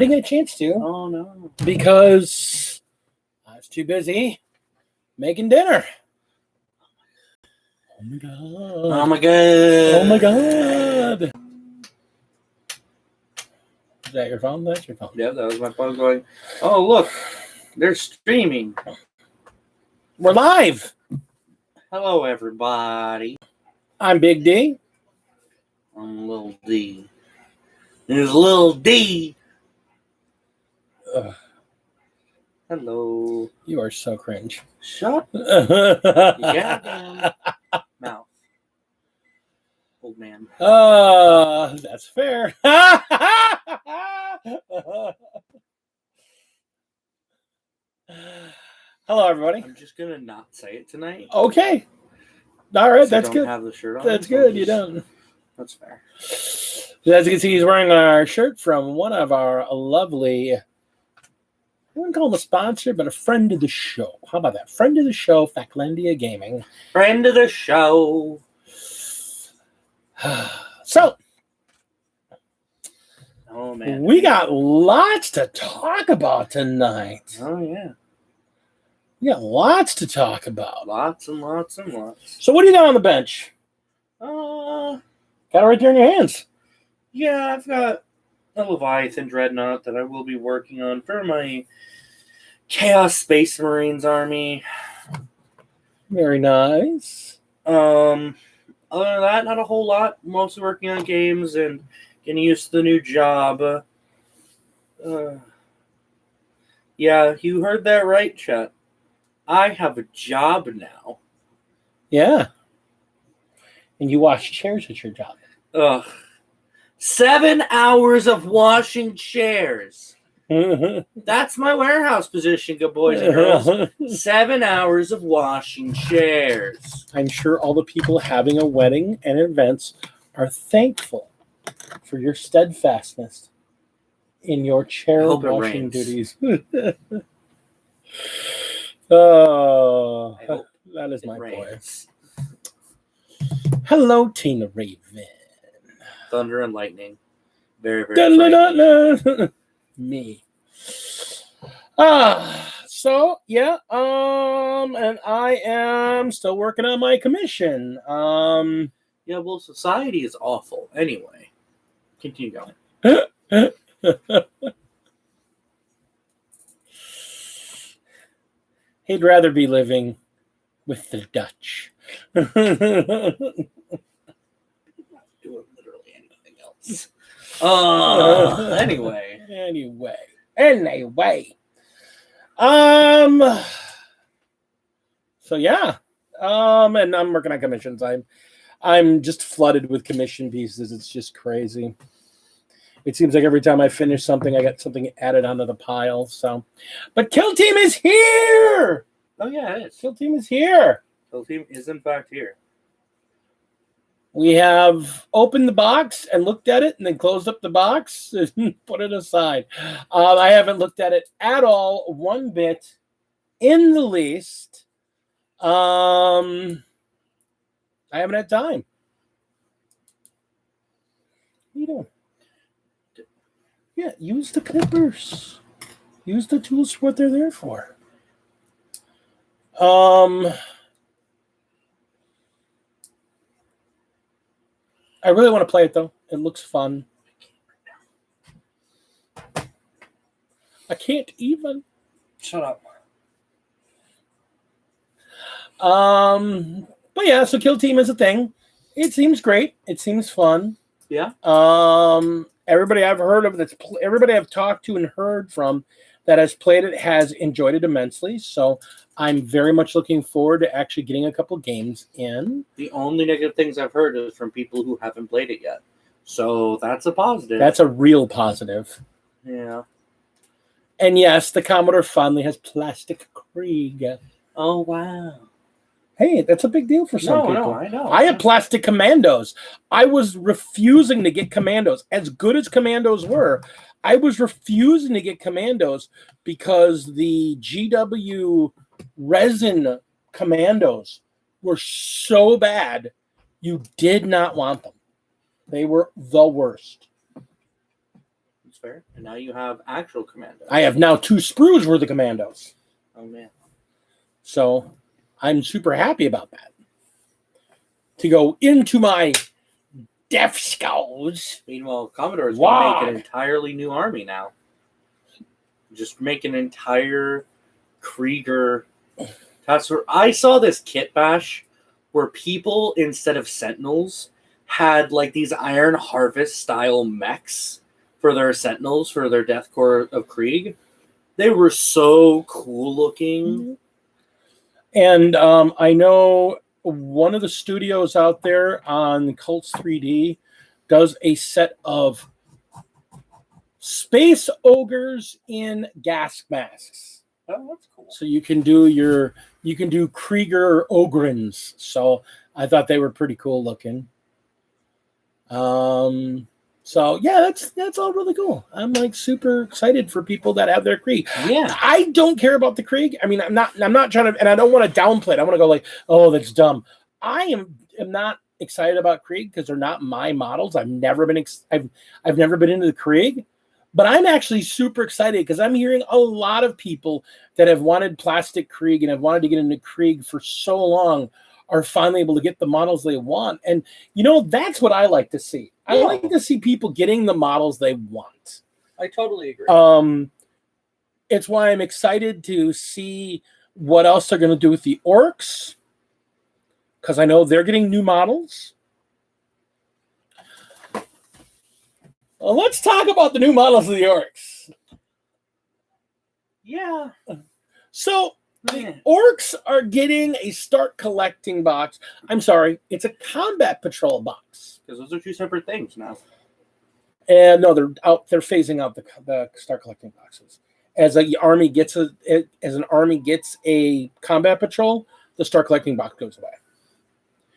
didn't get a chance to. Oh, no. Because I was too busy making dinner. Oh, my God. Oh, my God. Oh, my God. Is that your phone? That's your phone. Yeah, that was my phone going, oh, look, they're streaming. We're live. Hello, everybody. I'm Big D. I'm Little D. There's Little D. Ugh, Hello. you are so cringe. Shut your goddamn mouth, old man. That's fair. Hello, everybody. I'm just gonna not say it tonight. Okay. All right, that's I don't good. have the shirt on. That's so good. You don't. That's fair. As you can see, he's wearing our shirt from one of our lovely, I wouldn't call him a sponsor, but a friend of the show. How about that? Friend of the show, Factlandia Gaming. Friend of the show. So, oh man, we got lots to talk about tonight. Oh yeah, We got lots to talk about. lots and lots and lots. So, what do you got on the bench? Uh, Got it right there in your hands. yeah, I've got a Leviathan Dreadnought that I will be working on for my Chaos Space Marines army. Very nice. Other than that, not a whole lot. Mostly working on games and getting used to the new job. Yeah, you heard that right, Chet. I have a job now. Yeah. And you wash chairs at your job. Ugh. 7 hours of washing chairs. That's my warehouse position, good boys and girls. 7 hours of washing chairs. I'm sure all the people having a wedding and events are thankful for your steadfastness in your chair hope it washing rains. duties. Oh, I hope that is it my boy. rains. Hello, Tina Raven. Thunder and lightning. Very, very frightening. Me. So yeah, and I am still working on my commission. Yeah, well, society is awful. Anyway, continue going. He'd rather be living with the Dutch. Doing literally anything else. Anyway. Anyway. So yeah. And I'm working on commissions. I'm just flooded with commission pieces. It's just crazy. It seems like every time I finish something, I get something added onto the pile. So, but Kill Team is here. Oh yeah, it is. Kill Team is here. Kill Team is in fact here. We have opened the box and looked at it and then closed up the box and put it aside. I haven't looked at it at all, one bit, in the least. I haven't had time. What are you doing? Yeah, use the clippers. Use the tools for what they're there for. I really want to play it, though. It looks fun. I can't even. Shut up. But yeah, so Kill Team is a thing. It seems great. It seems fun. Yeah. Everybody I've heard of everybody I've talked to and heard from that has played it has enjoyed it immensely. So I'm very much looking forward to actually getting a couple games in. The only negative things I've heard is from people who haven't played it yet. So that's a positive. That's a real positive. Yeah. And yes, the Commodore finally has Plastic Krieg. Oh, wow. Hey, that's a big deal for some people. No, I know. I had Plastic Commandos. I was refusing to get Commandos. As good as Commandos were, I was refusing to get Commandos because the GW resin Commandos were so bad, you did not want them. They were the worst. It's fair. And now you have actual commandos. I have now 2 sprues worth of commandos. Oh, man. So I'm super happy about that. To go into my Death Skulls. Meanwhile, Commodore is going to make an entirely new army now. Just make an entire Krieger. That's where I saw this kit bash where people, instead of Sentinels, had like these Iron Harvest style mechs for their Sentinels, for their Death Corps of Krieg. They were so cool looking. And I know one of the studios out there on Cults 3D does a set of space ogres in gas masks. Oh, that's cool. So you can do Krieger Ogrins. So I thought they were pretty cool looking. So yeah, that's all really cool. I'm like super excited for people that have their Krieg. Yeah. I don't care about the Krieg. I mean, I'm not trying to, and I don't want to downplay it. I want to go like, oh, that's dumb. I am not excited about Krieg because they're not my models. I've never been I've never been into the Krieg, but I'm actually super excited because I'm hearing a lot of people that have wanted plastic Krieg and have wanted to get into Krieg for so long are finally able to get the models they want. And, you know, that's what I like to see. I like to see people getting the models they want. I totally agree. It's why I'm excited to see what else they're going to do with the orcs, because I know they're getting new models. Well, let's talk about the new models of the orcs. Yeah. So the orcs are getting a start collecting box. I'm sorry, it's a combat patrol box. Because those are 2 separate things now. And no, they're phasing out the start collecting boxes. As an army gets a combat patrol, the start collecting box goes away.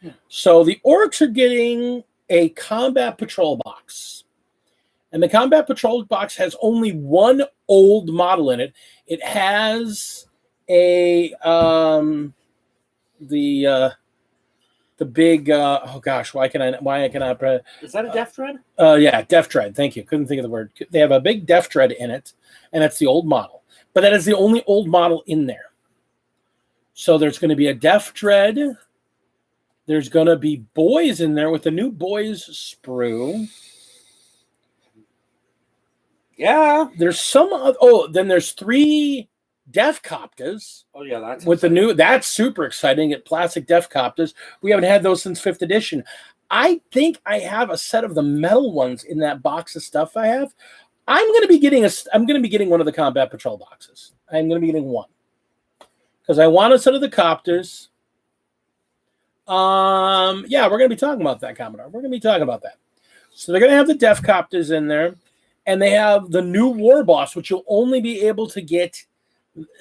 Yeah. So the orcs are getting a combat patrol box. And the combat patrol box has only one old model in it. It has a the big oh gosh, why can I is that a Death Dread? Yeah, Death Dread. Thank you. Couldn't think of the word. They have a big Death Dread in it, and it's the old model. But that is the only old model in there. So there's going to be a Death Dread. There's going to be boys in there with the new boys sprue. Yeah. There's then there's 3 Death Coptas. Oh yeah, that's with exciting. That's super exciting. At plastic Death Coptas, we haven't had those since 5th edition. I think I have a set of the metal ones in that box of stuff I have. I'm going to be getting one of the combat patrol boxes. I'm going to be getting one because I want a set of the Copters. Yeah, we're going to be talking about that, Commodore. We're going to be talking about that. So they're going to have the Death Copters in there, and they have the new War Boss, which you'll only be able to get.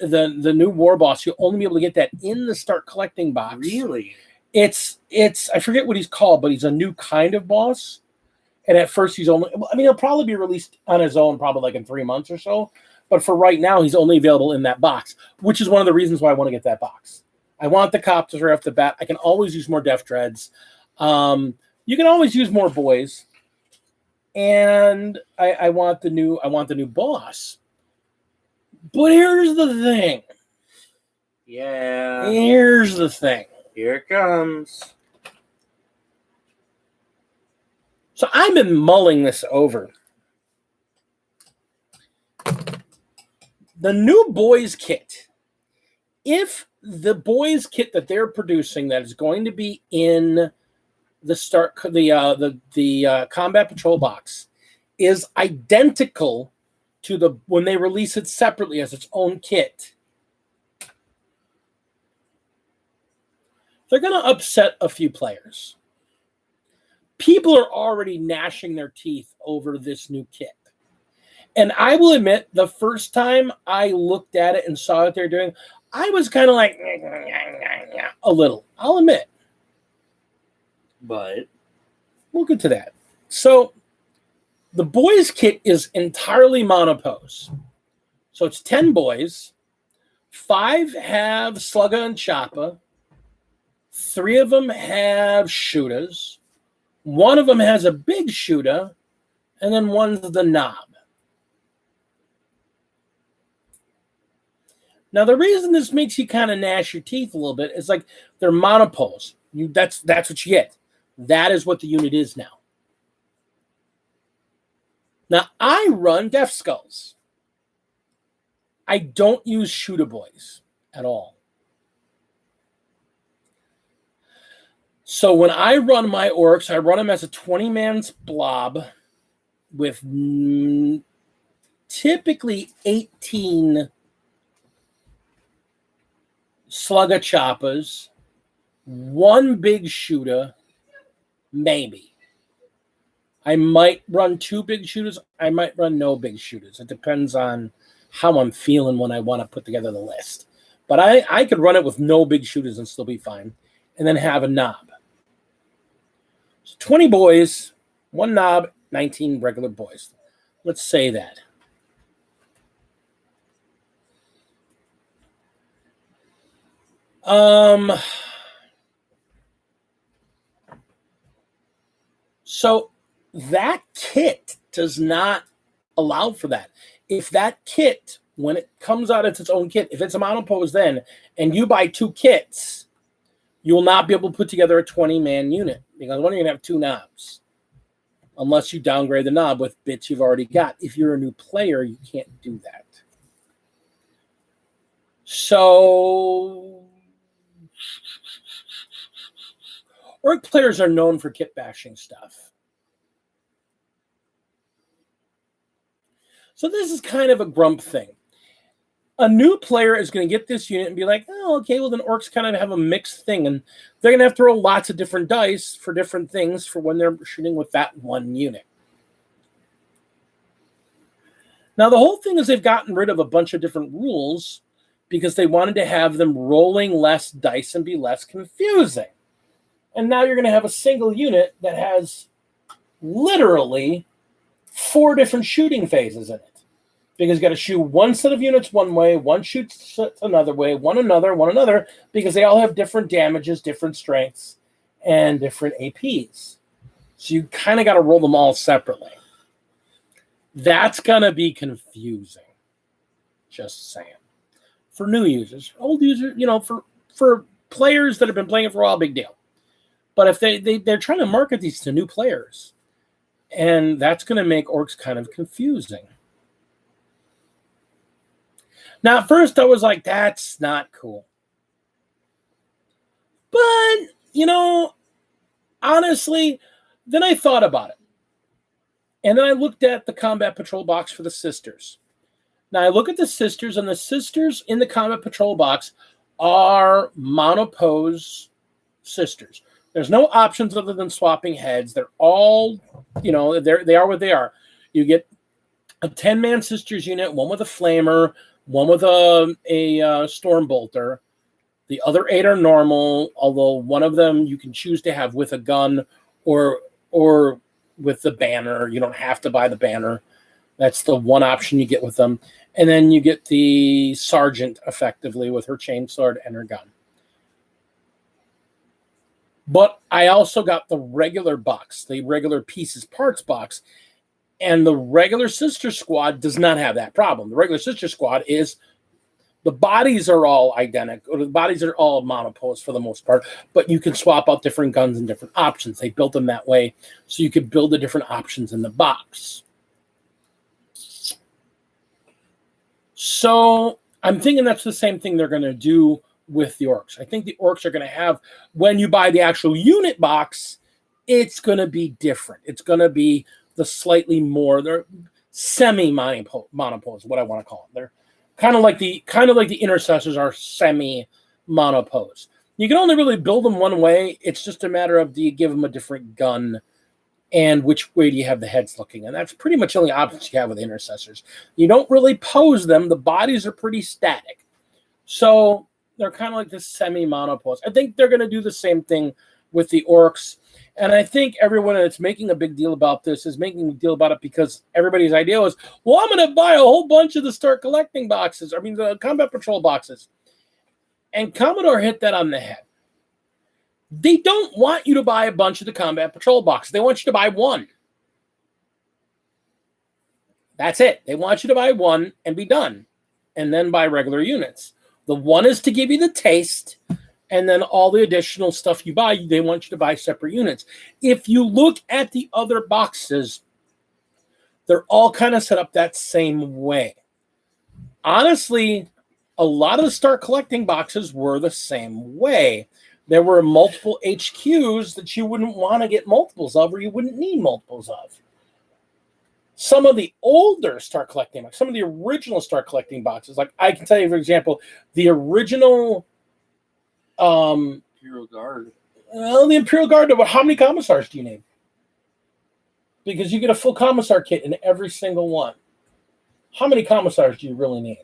The new War Boss, you'll only be able to get that in the start collecting box. Really? It's I forget what he's called, but he's a new kind of boss. And at first he'll probably be released on his own probably like in 3 months or so. But for right now, he's only available in that box, which is one of the reasons why I want to get that box. I want the Copters right off the bat. I can always use more Death Dreads. You can always use more boys. And I want the new boss. But here's the thing. Yeah. Here's the thing. Here it comes. So I've been mulling this over. The new boys kit. If the boys kit that they're producing that is going to be in the combat patrol box is identical to when they release it separately as its own kit, they're going to upset a few players. People are already gnashing their teeth over this new kit. And I will admit, the first time I looked at it and saw what they're doing, I was kind of like, a little. I'll admit. But we'll get to that. So the boys kit is entirely monopose. So it's 10 boys. 5 have Slugga and Choppa. 3 of them have shooters. 1 of them has a big shooter. And then 1's the knob. Now, the reason this makes you kind of gnash your teeth a little bit is like they're monopoles. That's what you get. That is what the unit is now. Now, I run Death Skulls. I don't use Shooter Boys at all. So when I run my orcs, I run them as a 20-man blob with typically 18 slugger choppers, one big shooter, maybe. I might run 2 big shooters. I might run no big shooters. It depends on how I'm feeling when I want to put together the list. But I could run it with no big shooters and still be fine. And then have a knob. So 20 boys, 1 knob, 19 regular boys. Let's say that. So that kit does not allow for that. If that kit, when it comes out as its own kit, if it's a monopose then, and you buy 2 kits, you will not be able to put together a 20-man unit because one, you're going to have 2 knobs. Unless you downgrade the knob with bits you've already got. If you're a new player, you can't do that. So, orc players are known for kit bashing stuff. So this is kind of a grump thing. A new player is going to get this unit and be like, oh, okay, well, then orcs kind of have a mixed thing. And they're going to have to roll lots of different dice for different things for when they're shooting with that one unit. Now, the whole thing is they've gotten rid of a bunch of different rules because they wanted to have them rolling less dice and be less confusing. And now you're going to have a single unit that has literally 4 different shooting phases in it. Because you got to shoot one set of units one way, one shoots another way, one another, because they all have different damages, different strengths, and different APs. So you kind of got to roll them all separately. That's going to be confusing. Just saying. For new users. Old users, for players that have been playing it for a while, big deal. But if they're trying to market these to new players, and that's going to make orcs kind of confusing. Now, at first, I was like, that's not cool. But, honestly, then I thought about it. And then I looked at the combat patrol box for the sisters. Now, I look at the sisters, and the sisters in the combat patrol box are monopose sisters. There's no options other than swapping heads. They're all, they are what they are. You get a 10-man sisters unit, one with a flamer, one with a storm bolter. The other 8 are normal, although one of them you can choose to have with a gun or with the banner. You don't have to buy the banner. That's the one option you get with them. And then you get the sergeant, effectively, with her chainsword and her gun. But I also got the regular box, the regular pieces parts box. And the regular sister squad does not have that problem. The regular sister squad is the bodies are all identical. The bodies are all monopose for the most part, but you can swap out different guns and different options. They built them that way so you could build the different options in the box. So I'm thinking that's the same thing they're going to do with the orcs. I think the orcs are going to have, when you buy the actual unit box, it's going to be different. It's going to be the slightly more, they're semi-monopose, what I want to call them. They're kind of like the intercessors are semi-monopose. You can only really build them one way. It's just a matter of, do you give them a different gun and which way do you have the heads looking? And that's pretty much the only options you have with the intercessors. You don't really pose them. The bodies are pretty static. So they're kind of like this semi-monopose. I think they're going to do the same thing with the orcs. And I think everyone that's making a big deal about this is making a deal about it because everybody's idea was, well, I'm going to buy a whole bunch of the start collecting boxes. The combat patrol boxes. And Commodore hit that on the head. They don't want you to buy a bunch of the combat patrol boxes. They want you to buy one. That's it. They want you to buy one and be done. And then buy regular units. The one is to give you the taste, and then all the additional stuff you buy, they want you to buy separate units. If you look at the other boxes, they're all kind of set up that same way. Honestly, a lot of the Start Collecting boxes were the same way. There were multiple HQs that you wouldn't want to get multiples of, or you wouldn't need multiples of. Some of the older Start Collecting boxes, some of the original Start Collecting boxes, like I can tell you, for example, the original Imperial Guard. Well, the Imperial Guard, how many commissars do you need? Because you get a full commissar kit in every single one. How many commissars do you really need?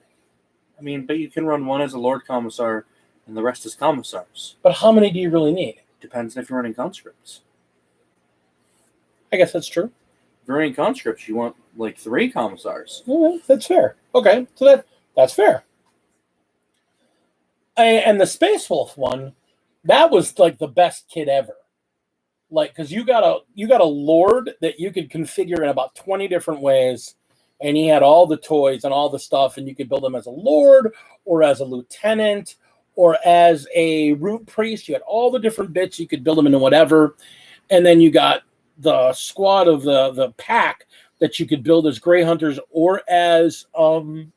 I mean, but you can run one as a Lord Commissar and the rest as commissars. But how many do you really need? Depends if you're running conscripts. I guess that's true. If you're running conscripts, you want like 3 commissars. Well, that's fair. Okay, so that's fair. And the Space Wolf one, that was like the best kit ever. Like, because you got a Lord that you could configure in about 20 different ways, and he had all the toys and all the stuff, and you could build him as a Lord or as a Lieutenant or as a Root Priest. You had all the different bits. You could build them into whatever. And then you got the squad of the pack that you could build as Grey Hunters or as you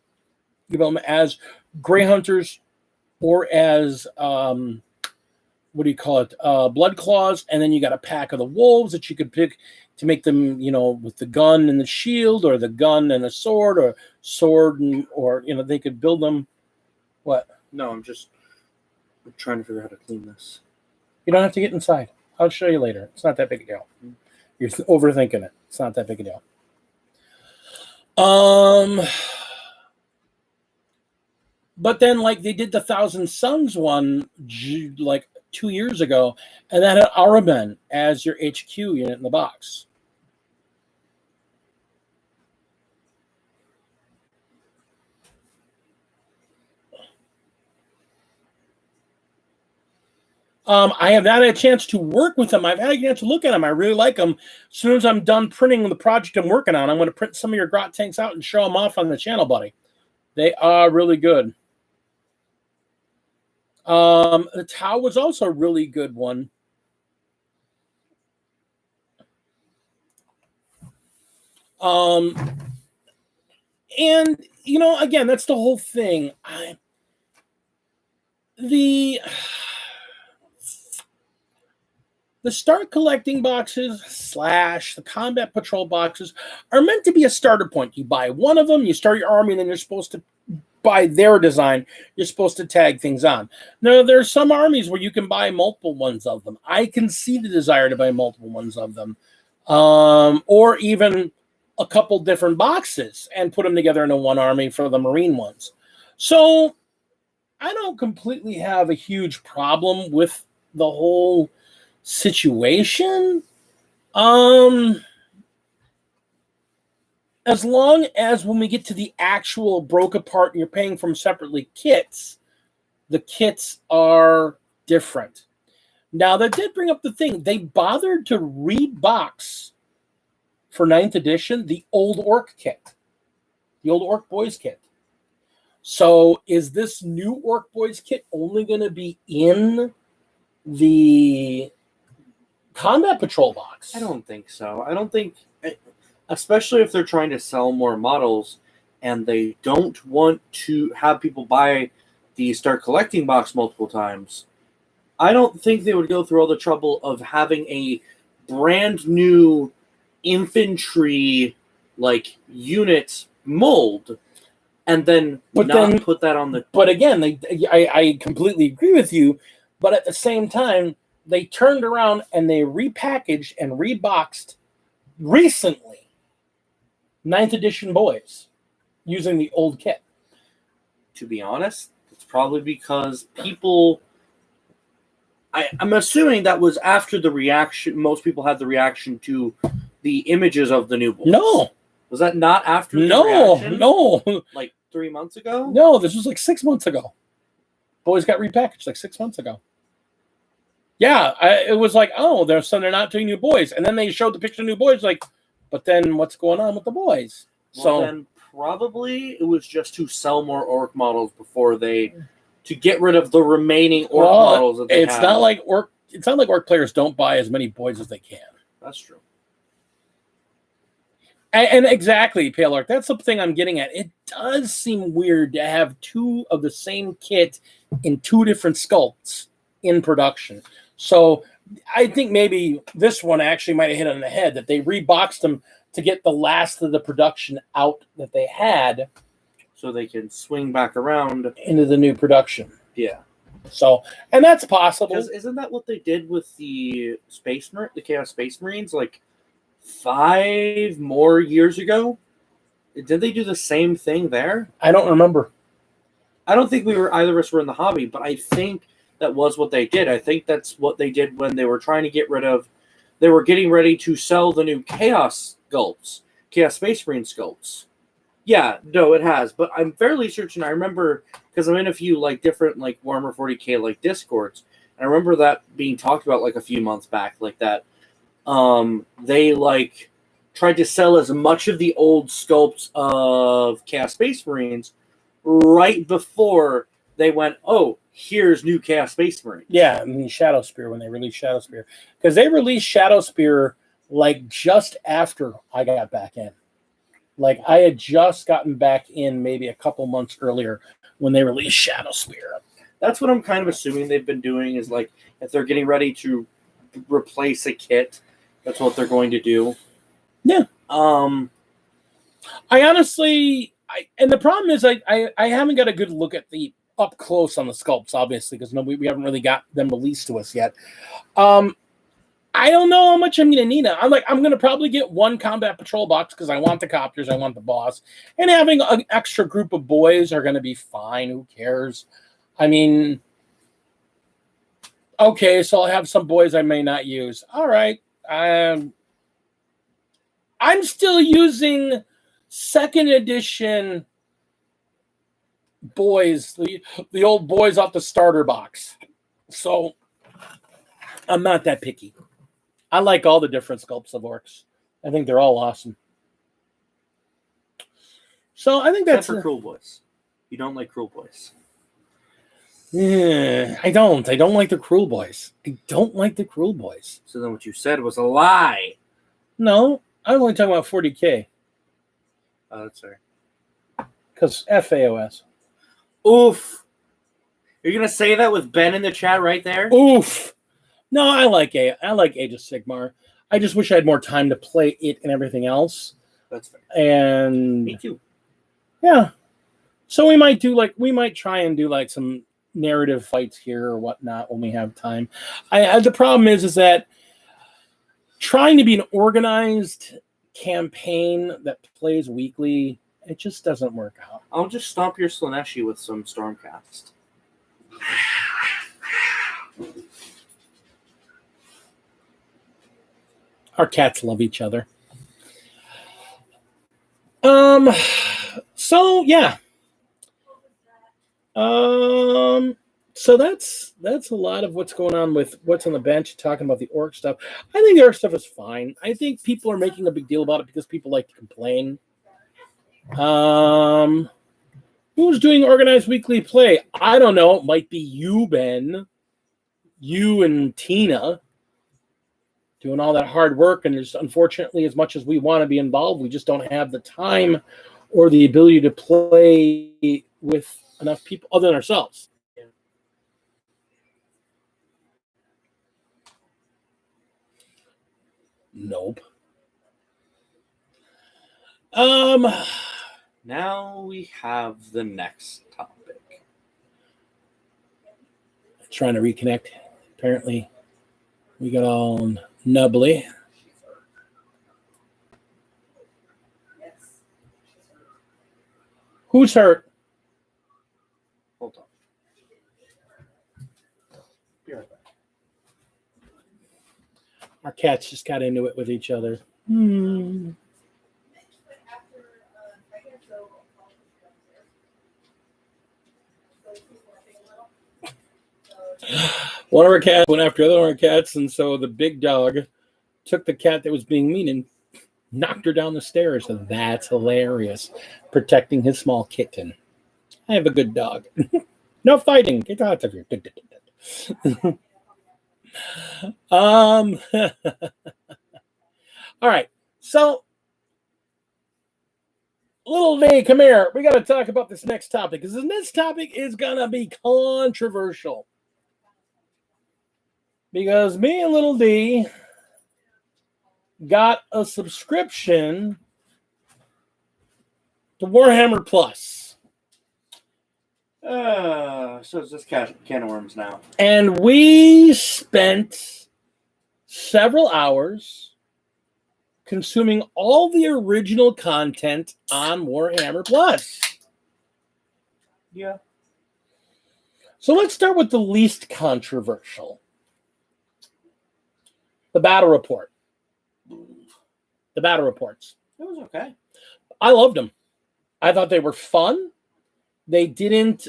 build them as Grey Hunters or as what do you call it? Blood Claws. And then you got a pack of the Wolves that you could pick to make them, with the gun and the shield, or the gun and the sword, or sword and, or they could build them. What? No, I'm trying to figure out how to clean this. You don't have to get inside. I'll show you later. It's not that big a deal. You're overthinking it. It's not that big a deal. But then, like, they did the Thousand Suns one, like 2 years ago, and that had Araben as your HQ unit in the box. I have not had a chance to work with them. I've had a chance to look at them. I really like them. As soon as I'm done printing the project I'm working on, I'm going to print some of your Grot tanks out and show them off on the channel, buddy. They are really good. The Tau was also a really good one. And again, that's the whole thing. The Start Collecting boxes / the Combat Patrol boxes are meant to be a starter point. You buy one of them, you start your army, and then you're supposed to buy their design. You're supposed to tag things on. Now, there are some armies where you can buy multiple ones of them. I can see the desire to buy multiple ones of them. Or even a couple different boxes and put them together into one army for the Marine ones. So I don't completely have a huge problem with the whole situation. As long as when we get to the actual broke apart and you're paying for them separately kits, the kits are different. Now, that did bring up the thing. They bothered to rebox for 9th edition the old Orc kit, the old Orc Boys kit. So is this new Orc Boys kit only going to be in the Combat Patrol box? I don't think so. I don't think, especially if they're trying to sell more models and they don't want to have people buy the Start Collecting box multiple times, I don't think they would go through all the trouble of having a brand new infantry unit mold and then put that on the. But again, I completely agree with you. But at the same time, they turned around and they repackaged and reboxed recently 9th edition boys using the old kit. To be honest, it's probably because people. I'm assuming that was after the reaction. Most people had the reaction to the images of the new boys. No. Was that not after the reaction? No. Like 3 months ago? No, this was like 6 months ago. Boys got repackaged like 6 months ago. Yeah, it was like, they're not doing new boys. And then they showed the picture of new boys, but then what's going on with the boys? Well, then probably it was just to sell more Orc models before they to get rid of the remaining orc models that they it's have. not like orc players don't buy as many boys as they can. That's true. And exactly, Pale Orc, that's the thing I'm getting at. It does seem weird to have two of the same kit in two different sculpts in production. So I think maybe this one actually might have hit on the head, that they reboxed them to get the last of the production out that they had, so they can swing back around into the new production. Yeah. So, and that's possible. Because isn't that what they did with the Chaos Space Marines like 5 more years ago? Did they do the same thing there? I don't remember. I don't think either of us were in the hobby, but I think that was what they did. I think that's what they did when they were trying to they were getting ready to sell the new Chaos sculpts, Chaos Space Marine sculpts. Yeah, no, it has. But I'm fairly certain. I remember because I'm in a few like different like Warhammer 40K like Discords, and I remember that being talked about like a few months back, like that. They like tried to sell as much of the old sculpts of Chaos Space Marines right before they went, oh, here's new Chaos Space Marines. Yeah, I mean Shadow Spear, when they released Shadow Spear, because they released Shadow Spear like just after I got back in. Like I had just gotten back in maybe a couple months earlier when they released Shadow Spear. That's what I'm kind of assuming they've been doing, is like if they're getting ready to replace a kit, that's what they're going to do. Yeah. I honestly, and the problem is I haven't got a good look at the up close on the sculpts, obviously, because we haven't really got them released to us yet. I don't know how much I'm going to need. I'm going to probably get one combat patrol box because I want the copters, I want the boss, and having an extra group of boys are going to be fine. Who cares? I mean, okay, so I'll have some boys I may not use. All right. I'm still using 2nd edition boys, the old boys off the starter box. So I'm not that picky. I like all the different sculpts of orcs. I think they're all awesome. So I think that's for Cruel Boys. You don't like Cruel Boys. Yeah, I don't like the Cruel Boys. I don't like the Cruel Boys. So then what you said was a lie. No, I'm only talking about 40K. Oh, that's sorry. Because FAOS. Oof. You're gonna say that with Ben in the chat right there? Oof. No, I like Age of Sigmar. I just wish I had more time to play it and everything else. That's fair. And me too. Yeah. So we might try and do like some narrative fights here or whatnot when we have time. The problem is that trying to be an organized campaign that plays weekly, it just doesn't work out. I'll just stomp your Slaneshi with some Stormcast. Our cats love each other. So yeah. So that's a lot of what's going on with what's on the bench, talking about the orc stuff. I think the orc stuff is fine. I think people are making a big deal about it because people like to complain. Who's doing organized weekly play? I don't know. It might be you, Ben. You and Tina doing all that hard work, and just unfortunately, as much as we want to be involved, we just don't have the time or the ability to play with enough people other than ourselves. Nope. Now we have the next topic. Trying to reconnect. Apparently, we got all nubbly. Who's hurt? Hold on. Be right back. Our cats just got into it with each other. One of our cats went after the other one of our cats, and so the big dog took the cat that was being mean and knocked her down the stairs. And that's hilarious. Protecting his small kitten. I have a good dog. No fighting. Get out of here. All right. So, little D, come here. We got to talk about this next topic because this next topic is going to be controversial. Because me and little D got a subscription to Warhammer Plus. So it's just can of worms now. And we spent several hours consuming all the original content on Warhammer Plus. Yeah. So let's start with the least controversial. The battle report. The battle reports. It was okay. I loved them. I thought they were fun. They didn't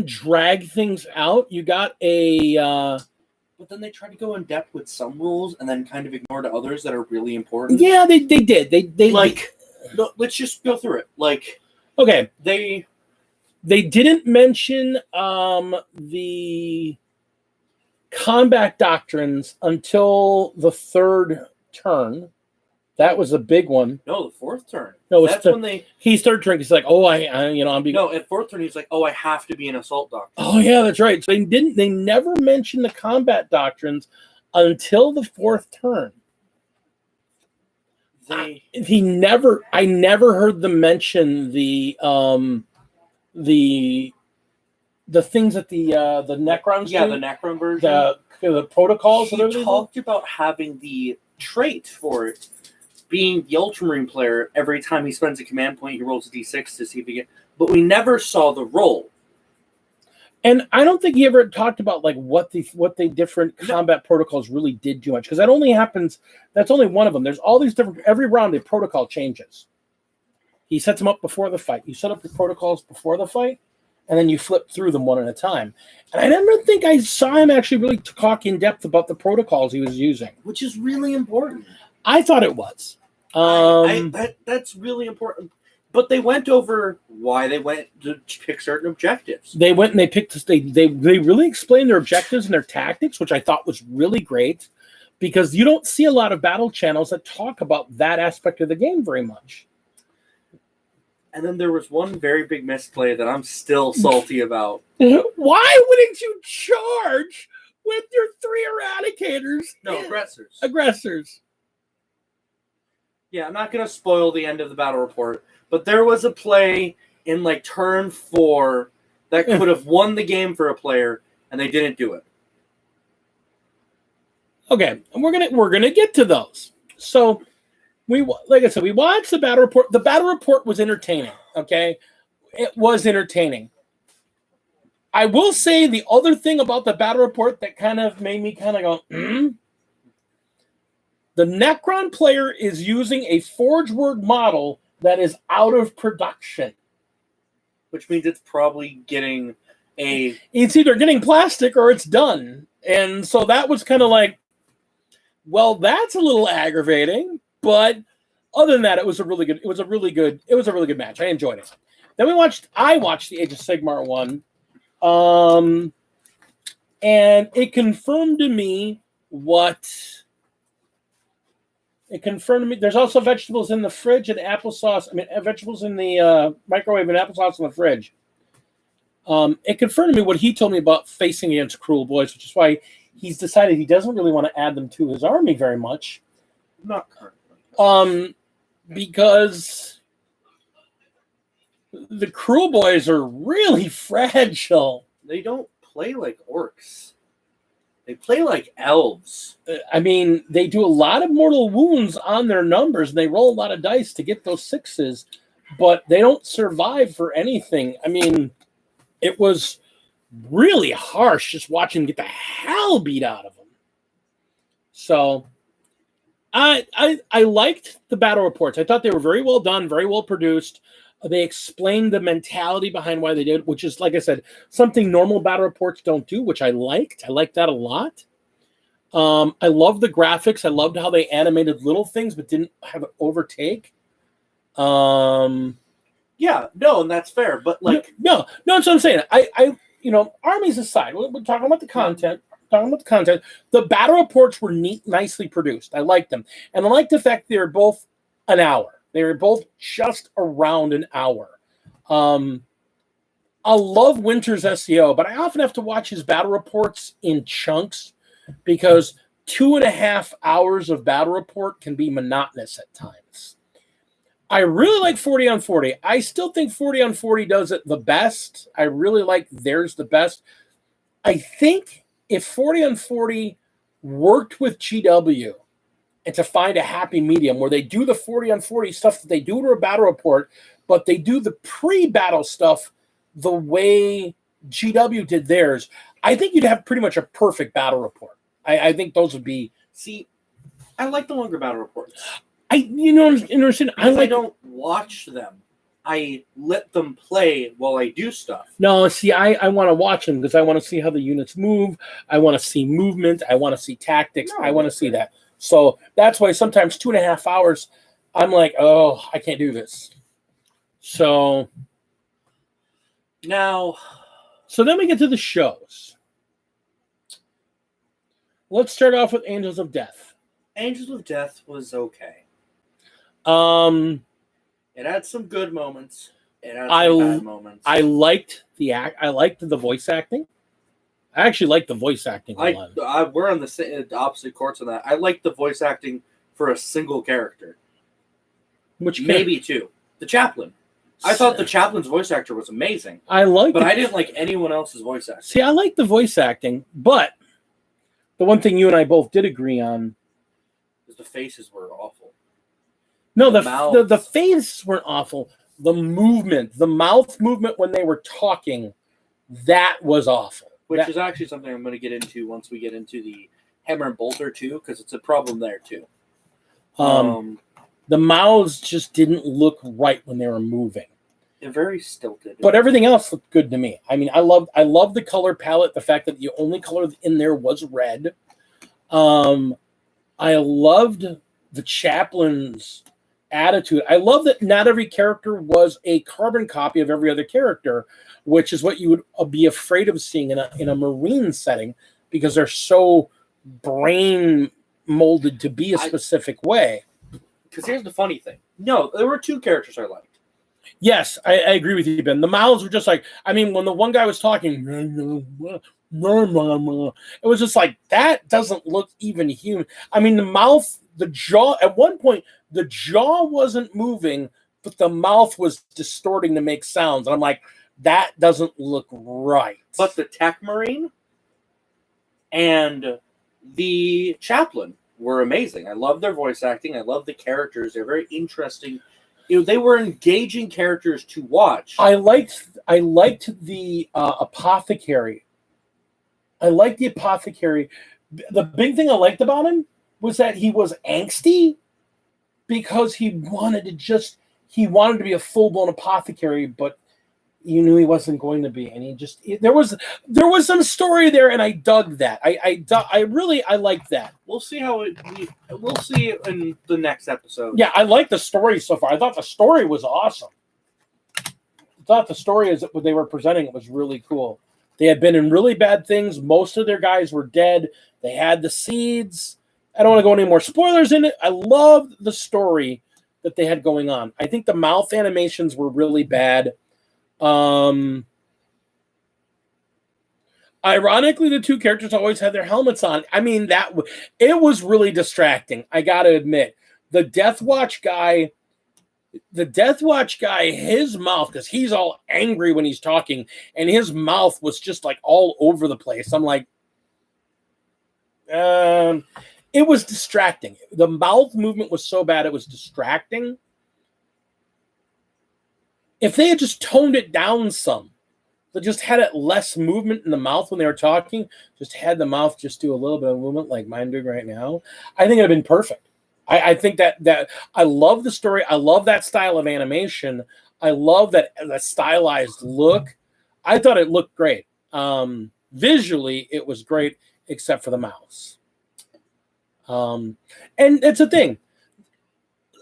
drag things out. You got a but then they tried to go in depth with some rules and then kind of ignore the others that are really important. Yeah, they did. They like no, let's just go through it. Like okay, they didn't mention the combat doctrines until the third turn. That was a big one. No, the fourth turn. No, that's when he's third turn. He's like, oh, I'm being. No, at fourth turn he's like, oh, I have to be an assault doctor. Oh yeah, that's right. So they never mentioned the combat doctrines until the fourth turn. I never heard them mention the things that the Necrons do. the Necron version. The protocols. He talked about having the trait for it being the Ultramarine player. Every time he spends a command point, he rolls a d6 to see if he get. But we never saw the roll. And I don't think he ever talked about like what the different combat protocols really did too much, because that only happens. That's only one of them. There's all these different. Every round, the protocol changes. He sets them up before the fight. You set up your protocols before the fight, and then you flip through them one at a time. And I never think I saw him actually really talk in depth about the protocols he was using, which is really important. I thought it was. That's really important. But they went over why they went to pick certain objectives. They went and they picked. They really explained their objectives and their tactics, which I thought was really great, because you don't see a lot of battle channels that talk about that aspect of the game very much. And then there was one very big misplay that I'm still salty about. Why wouldn't you charge with your 3 eradicators? No, aggressors. Aggressors. Yeah, I'm not going to spoil the end of the battle report, but there was a play in like turn 4 that could have won the game for a player, and they didn't do it. Okay, and we're gonna get to those. So like I said, we watched the battle report. The battle report was entertaining. Okay, it was entertaining. I will say the other thing about the battle report that kind of made me kind of go, The Necron player is using a Forge Word model that is out of production. Which means it's probably getting a... It's either getting plastic or it's done. And so that was kind of like, well, that's a little aggravating. But other than that, it was a really good match. I enjoyed it. Then I watched the Age of Sigmar one. And it confirmed to me there's also vegetables in the fridge and applesauce. Vegetables in the microwave and applesauce in the fridge. It confirmed to me what he told me about facing against Cruel Boys, which is why he's decided he doesn't really want to add them to his army very much. Not currently. Because the Cruel Boys are really fragile. They don't play like orcs. They play like elves. They do a lot of mortal wounds on their numbers, and they roll a lot of dice to get those 6s, but they don't survive for anything. It was really harsh just watching them get the hell beat out of them. So I liked the battle reports. I thought they were very well done, very well produced. They explained the mentality behind why they did it, which is, like I said, something normal battle reports don't do, which I liked. I liked that a lot. I loved the graphics. I loved how they animated little things but didn't have it overtake. Yeah, no, and that's fair. But like, no, that's what I'm saying. I armies aside, we're talking about the content. The battle reports were nicely produced. I liked them, and I liked the fact they were both an hour. They were both just around an hour. I love Winter's SEO, but I often have to watch his battle reports in chunks because 2.5 hours of battle report can be monotonous at times. I really like 40 on 40. I still think 40 on 40 does it the best. I really like theirs the best. I think if 40 on 40 worked with GW and to find a happy medium where they do the 40 on 40 stuff that they do to a battle report, but they do the pre-battle stuff the way GW did theirs, I think you'd have pretty much a perfect battle report. I think those would be. See, I like the longer battle reports. I don't watch them. I let them play while I do stuff. No, see, I want to watch them because I want to see how the units move. I want to see movement. I want to see tactics. I want to see that. So that's why sometimes 2.5 hours, I'm like, oh, I can't do this. So then we get to the shows. Let's start off with Angels of Death. Angels of Death was okay. It had some good moments. It had some bad moments. I liked the voice acting. I actually liked the voice acting a lot. We're on the opposite courts on that. I liked the voice acting for a single character. Maybe two. The Chaplain. I thought the Chaplain's voice actor was amazing. I didn't like anyone else's voice acting. See, I like the voice acting, but the one thing you and I both did agree on is the faces were awful. No, the faces weren't awful. The movement, the mouth movement when they were talking, that was awful. Which is actually something I'm going to get into once we get into the Hammer and Bolter too, because it's a problem there too. The mouths just didn't look right when they were moving. They're very stilted. But everything else looked good to me. I mean, I love the color palette. The fact that the only color in there was red. I loved the Chaplain's attitude. I love that not every character was a carbon copy of every other character, which is what you would be afraid of seeing in a Marine setting because they're so brain molded to be a specific way. Because here's the funny thing. No, there were two characters I liked. Yes, I agree with you, Ben. The mouths were just like, I mean, when the one guy was talking, it was just like, that doesn't look even human. I mean, the mouth, the jaw, at one point, the jaw wasn't moving, but the mouth was distorting to make sounds. And I'm like, that doesn't look right. But the Tech Marine and the Chaplain were amazing. I love their voice acting. I love the characters. They're very interesting. They were engaging characters to watch. I liked the apothecary. I liked the apothecary. The big thing I liked about him was that he was angsty because he wanted to be a full-blown apothecary, but you knew he wasn't going to be, and there was some story there, and I dug that. I liked that. We'll see we'll see in the next episode. Yeah, I like the story so far. I thought the story was awesome. I thought the story as what they were presenting was really cool. They had been in really bad things. Most of their guys were dead. They had the seeds. I don't want to go any more spoilers in it. I loved the story that they had going on. I think the mouth animations were really bad. Ironically, the two characters always had their helmets on. I mean, it was really distracting. I got to admit, the Death Watch guy, his mouth, because he's all angry when he's talking, and his mouth was just like all over the place. I'm like, it was distracting. The mouth movement was so bad, it was distracting. If they had just toned it down some, they just had it less movement in the mouth when they were talking, just had the mouth just do a little bit of movement like mine doing right now, I think it would have been perfect. I think that I love the story. I love that style of animation. I love that stylized look. I thought it looked great. Visually, it was great, except for the mouths. And it's a thing.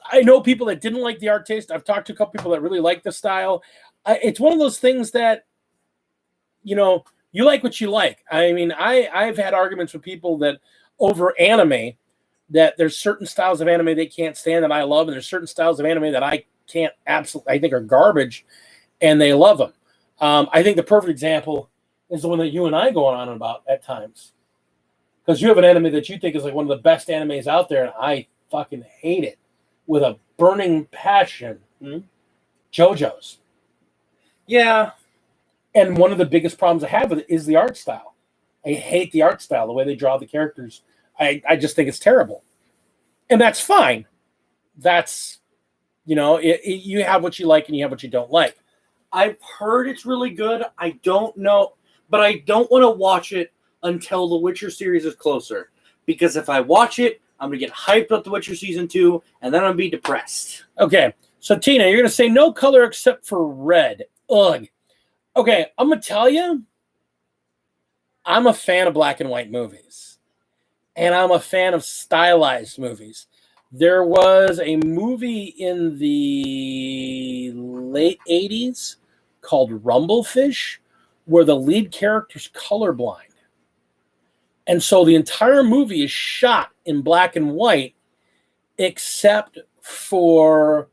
I know people that didn't like the art taste. I've talked to a couple people that really like the style. It's one of those things that, you know, you like what you like. I mean, I've had arguments with people that over anime, that there's certain styles of anime they can't stand that I love, and there's certain styles of anime that I can't absolutely, I think are garbage, and they love them. I think the perfect example is the one that you and I go on about at times. Because you have an anime that you think is like one of the best animes out there, and I fucking hate it with a burning passion. JoJo's. Yeah. And one of the biggest problems I have with it is the art style. I hate the art style, the way they draw the characters. I just think it's terrible. And that's fine. That's, you know, you have what you like and you have what you don't like. I've heard it's really good. I don't know, but I don't want to watch it until the Witcher series is closer. Because if I watch it, I'm going to get hyped up the Witcher season 2, and then I'm going to be depressed. Okay, so Tina, you're going to say no color except for red. Ugh. Okay, I'm going to tell you, I'm a fan of black and white movies. And I'm a fan of stylized movies. There was a movie in the late 80s called Rumblefish, where the lead character's colorblind. And so the entire movie is shot in black and white, except for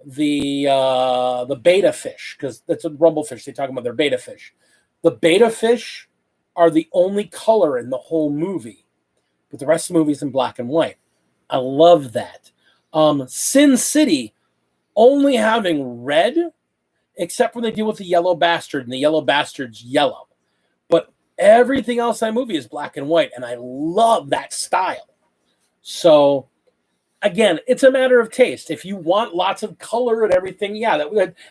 the beta fish, because that's a rumblefish. They talk about their beta fish. The beta fish are the only color in the whole movie, but the rest of the movie is in black and white. I love that. Sin City only having red, except when they deal with the yellow bastard, and the yellow bastard's yellow. But everything else in that movie is black and white, and I love that style. So, again, it's a matter of taste. If you want lots of color and everything, yeah,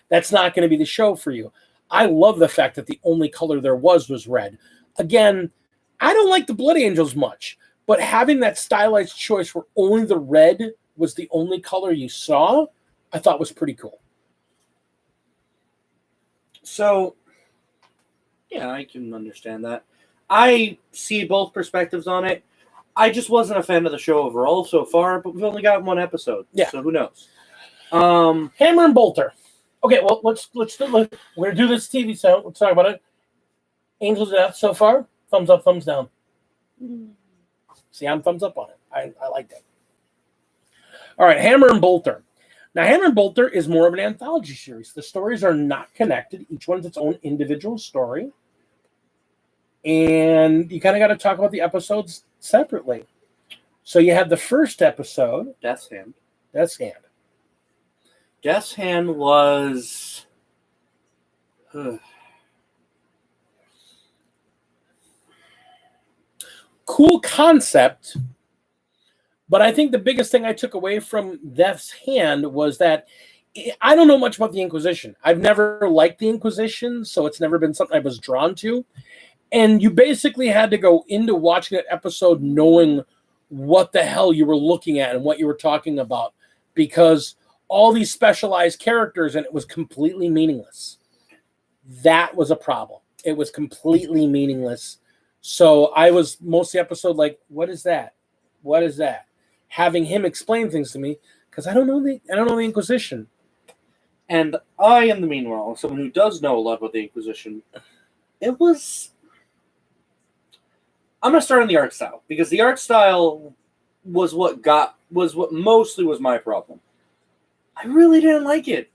that's not going to be the show for you. I love the fact that the only color there was red. Again, I don't like the Blood Angels much, but having that stylized choice where only the red was the only color you saw, I thought was pretty cool. So, yeah, I can understand that. I see both perspectives on it. I just wasn't a fan of the show overall so far, but we've only got one episode. Yeah. So who knows? Hammer and Bolter. Okay, well, let's we're gonna do this TV show. Let's talk about it. Angels of Death so far. Thumbs up, thumbs down. See, I'm thumbs up on it. I like that. All right, Hammer and Bolter. Now, Hammer and Bolter is more of an anthology series. The stories are not connected. Each one's its own individual story. And you kind of got to talk about the episodes separately. So you have the first episode. Death's Hand. Death's Hand. Death's Hand was... cool concept. But I think the biggest thing I took away from Death's Hand was that I don't know much about the Inquisition. I've never liked the Inquisition, so it's never been something I was drawn to. And you basically had to go into watching that episode knowing what the hell you were looking at and what you were talking about, because all these specialized characters, and it was completely meaningless. That was a problem. It was completely meaningless. So I was most of the episode like, what is that? What is that? Having him explain things to me, because I don't know the Inquisition. And I am the meanwhile, someone who does know a lot about the Inquisition. It was... I'm going to start on the art style, because the art style was what mostly was my problem. I really didn't like it.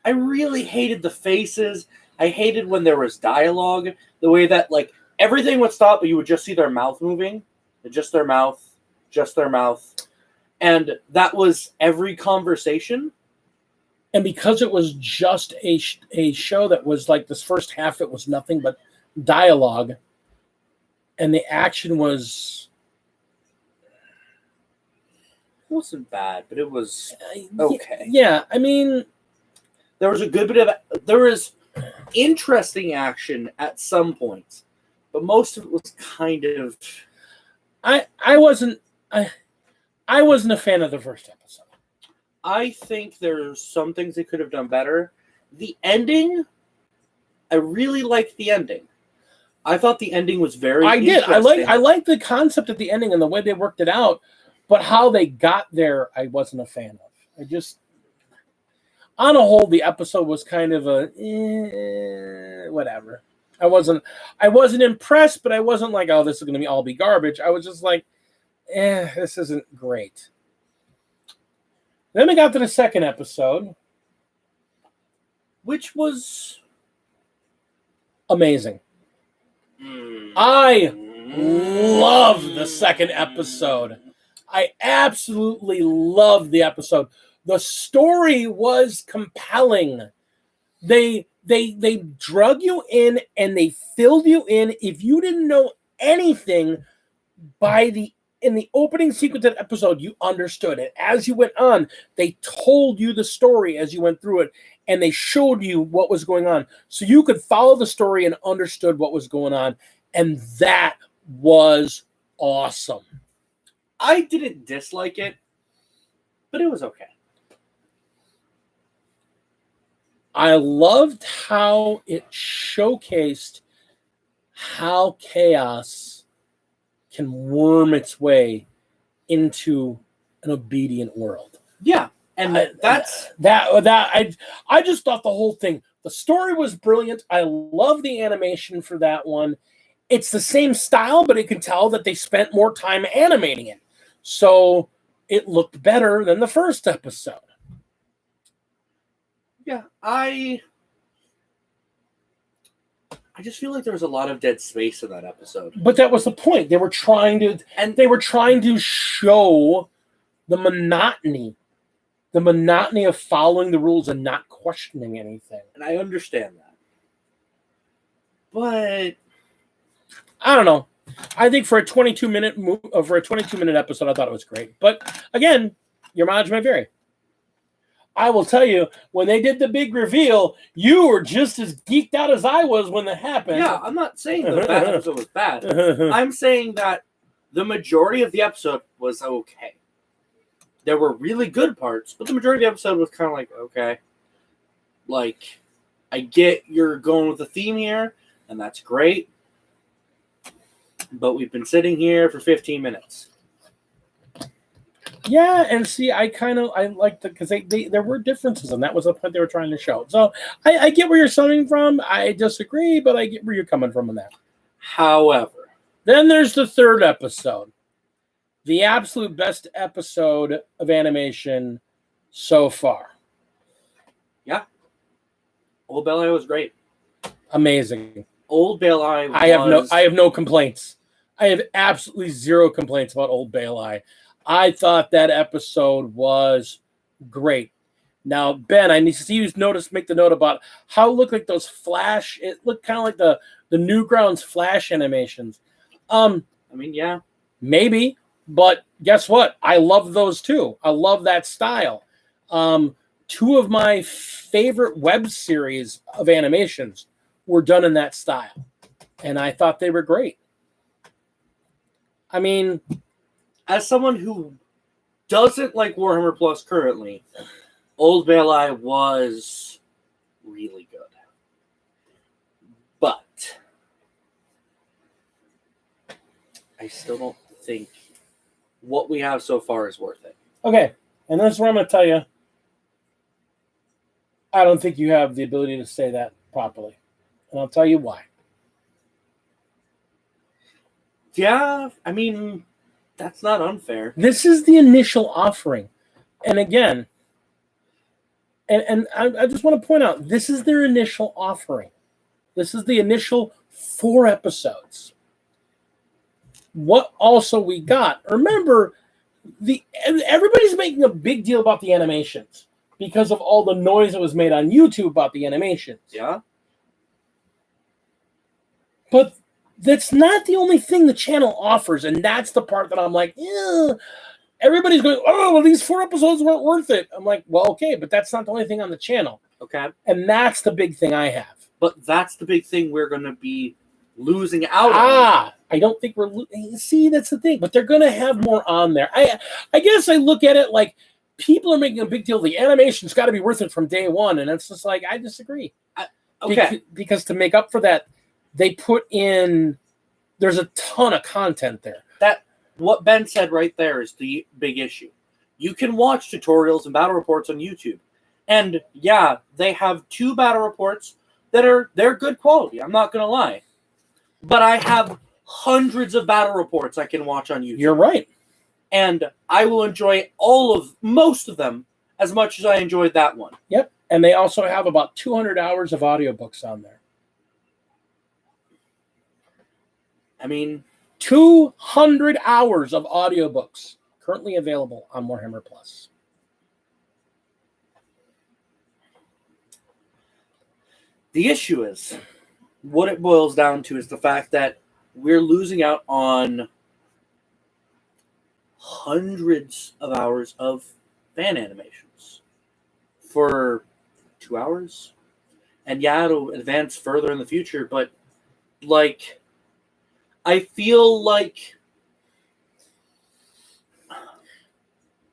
I really hated the faces. I hated when there was dialogue, the way that, like, everything would stop, but you would just see their mouth moving. Just their mouth. And that was every conversation. And because it was just a show that was like this first half, it was nothing but dialogue. And the action was... It wasn't bad, but it was okay. Yeah, I mean... There was a good bit of... There was interesting action at some points. But most of it was kind of... I wasn't a fan of the first episode. I think there's some things they could have done better. The ending, I really liked the ending. I thought the ending was very interesting. I liked the concept of the ending and the way they worked it out. But how they got there, I wasn't a fan of. On a whole, the episode was kind of whatever. I wasn't impressed, but I wasn't like, oh, this is going to all be garbage. I was just like, this isn't great. Then we got to the second episode, which was amazing. I love the second episode. I absolutely love the episode. The story was compelling. They drug you in and they filled you in. If you didn't know anything in the opening sequence of the episode, you understood it. As you went on, they told you the story as you went through it, and they showed you what was going on. So you could follow the story and understood what was going on. And that was awesome. I didn't dislike it, but it was okay. I loved how it showcased how chaos can worm its way into an obedient world. Yeah, and I just thought the whole thing, the story was brilliant. I love the animation for that one. It's the same style, but you can tell that they spent more time animating it. So it looked better than the first episode. Yeah, I just feel like there was a lot of dead space in that episode. But that was the point. They were trying to show the monotony of following the rules and not questioning anything. And I understand that. But I don't know. I think for a 22-minute episode, I thought it was great. But again, your mileage may vary. I will tell you, when they did the big reveal, you were just as geeked out as I was when that happened. Yeah, I'm not saying the bad episode was bad. I'm saying that the majority of the episode was okay. There were really good parts, but the majority of the episode was kind of like, okay. Like, I get you're going with the theme here, and that's great. But we've been sitting here for 15 minutes. Yeah, and see, I liked it because there were differences, and that was the point they were trying to show. So I get where you're coming from. I disagree, but I get where you're coming from on that. However, then there's the third episode, the absolute best episode of animation so far. Yeah, Old Bel Air was great. Amazing. Old Bel Air. I have no complaints. I have absolutely zero complaints about Old Bel Air. I thought that episode was great. Now, Ben, I need to see you make the note about how it looked like those flash. It looked kind of like the Newgrounds flash animations. I mean, yeah, maybe, but guess what? I love those too. I love that style. Two of my favorite web series of animations were done in that style, and I thought they were great. I mean, as someone who doesn't like Warhammer Plus currently, Old Bel Air was really good. But I still don't think what we have so far is worth it. Okay, and this is where I'm going to tell you, I don't think you have the ability to say that properly. And I'll tell you why. Yeah, I mean, that's not unfair. This is the initial offering. And again, and I just want to point out, this is their initial offering. This is the initial 4 episodes. What also we got, remember, everybody's making a big deal about the animations because of all the noise that was made on YouTube about the animations. Yeah. But that's not the only thing the channel offers, and that's the part that I'm like, yeah. Everybody's going, oh, well, these 4 episodes weren't worth it. I'm like, well, okay, but that's not the only thing on the channel. Okay. And that's the big thing I have. But that's the big thing we're going to be losing out on. I don't think see, that's the thing. But they're going to have more on there. I guess I look at it like people are making a big deal. The animation's got to be worth it from day one. And it's just like, I disagree. Okay. Because to make up for that, they put in, there's a ton of content there. what Ben said right there is the big issue. You can watch tutorials and battle reports on YouTube. And yeah, they have 2 battle reports they're good quality. I'm not going to lie. But I have hundreds of battle reports I can watch on YouTube. You're right. And I will enjoy most of them as much as I enjoyed that one. Yep. And they also have about 200 hours of audiobooks on there. I mean, 200 hours of audiobooks currently available on Warhammer Plus. The issue is, what it boils down to is the fact that we're losing out on hundreds of hours of fan animations for 2 hours. And yeah, it'll advance further in the future, but like, I feel like